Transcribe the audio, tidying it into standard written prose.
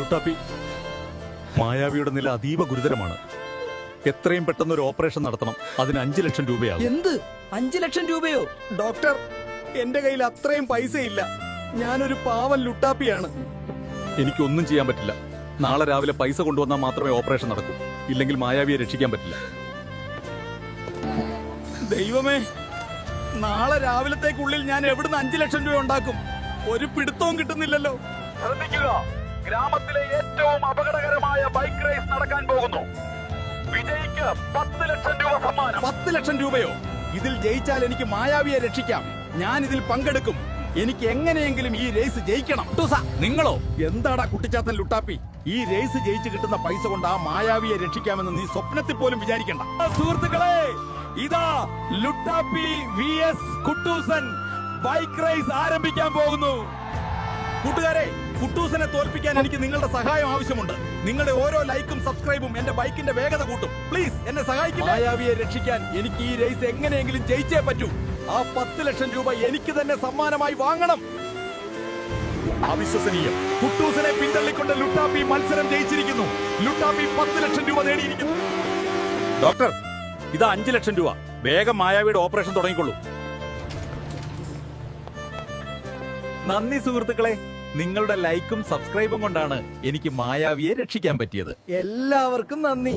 ലുട്ടാപ്പി, മായാവിയുടെ നില അതീവ ഗുരുതരമാണ്. എത്രയും പെട്ടെന്ന് ഒരു ഓപ്പറേഷൻ നടത്തണം. അതിന് 5 ലക്ഷം രൂപയാകും. എന്ത് 5 ലക്ഷം രൂപയോ? ഡോക്ടർ, എന്റെ കയ്യിൽ അത്രയും പൈസയില്ല. ഞാനൊരു പാവം ലുട്ടാപ്പിയാണ്. എനിക്കൊന്നും ചെയ്യാൻ പറ്റില്ല. നാളെ രാവിലെ പൈസ കൊണ്ടുവന്നാൽ മാത്രമേ ഓപ്പറേഷൻ നടക്കൂ. ഇല്ലെങ്കിൽ മായാവിയെ രക്ഷിക്കാൻ പറ്റില്ല. ദൈവമേ, നാളെ രാവിലത്തേക്കുള്ളിൽ ഞാൻ എവിടുന്ന് 5 ലക്ഷം രൂപ ഉണ്ടാക്കും? ഒരു പിടുത്തവും കിട്ടുന്നില്ലല്ലോ. ശ്രദ്ധിക്കുക, ഗ്രാമത്തിലെ ഏറ്റവും അപകടകരമായ ബൈക്ക് റേസ് നടക്കാൻ പോകുന്നു. വിജയിക്ക് 10 ലക്ഷം രൂപ സമ്മാനം. 10 ലക്ഷം രൂപയോ? ഇതിൽ ജയിച്ചാൽ എനിക്ക് മായാവിയെ രക്ഷിക്കാം. ഞാൻ ഇതിൽ പങ്കെടുക്കും. എനിക്ക് എങ്ങനെയെങ്കിലും ഈ റേസ് ജയിക്കണം. നിങ്ങളോ? എന്താടാ കുട്ടിച്ചാത്തൻ ലുട്ടാപ്പി, ഈ റേസ് ജയിച്ചു കിട്ടുന്ന പൈസ കൊണ്ട് ആ മായാവിയെ രക്ഷിക്കാമെന്ന് നീ സ്വപ്നത്തിൽ പോലും വിചാരിക്കണ്ട. സുഹൃത്തുക്കളെ, ഇതാ Luttappi VS Kuttoosan bike raise ആരംഭിക്കാൻ പോകുന്നു. കൂട്ടുകാരെ, കുട്ടൂസനെ തോൽപ്പിക്കാൻ എനിക്ക് നിങ്ങളുടെ സഹായം ആവശ്യമുണ്ട്. നിങ്ങളുടെ ഓരോ ലൈക്കും സബ്സ്ക്രൈബും എന്റെ ബൈക്കിന്റെ വേഗത കൂട്ടും. പ്ലീസ് എന്നെ സഹായിക്കുക. മായാവിയെ രക്ഷിക്കാൻ എനിക്ക് ഈ റേസ് എങ്ങനെയെങ്കിലും ജയിച്ചേ പറ്റൂ. ആ 10 ലക്ഷം രൂപ എനിക്ക് തന്നെ സമ്മാനമായി വാങ്ങണം. അവിശ്വസനീയം, കുട്ടൂസനെ പിന്തള്ളിക്കൊണ്ട് ലുട്ടാപ്പി മത്സരം ജയിച്ചിരിക്കുന്നു. ലുട്ടാപ്പി 10 ലക്ഷം രൂപ നേടിയിരിക്കുന്നു. ഡോക്ടർ, ഇതാ 5 ലക്ഷം രൂപ. വേഗം മായാവിയുടെ ഓപ്പറേഷൻ തുടങ്ങിക്കൊള്ളൂ. നന്ദി സുഹൃത്തുക്കളെ. നിങ്ങളുടെ ലൈക്കും സബ്സ്ക്രൈബും കൊണ്ടാണ് എനിക്ക് മായാവിയെ രക്ഷിക്കാൻ പറ്റിയത്. എല്ലാവർക്കും നന്ദി.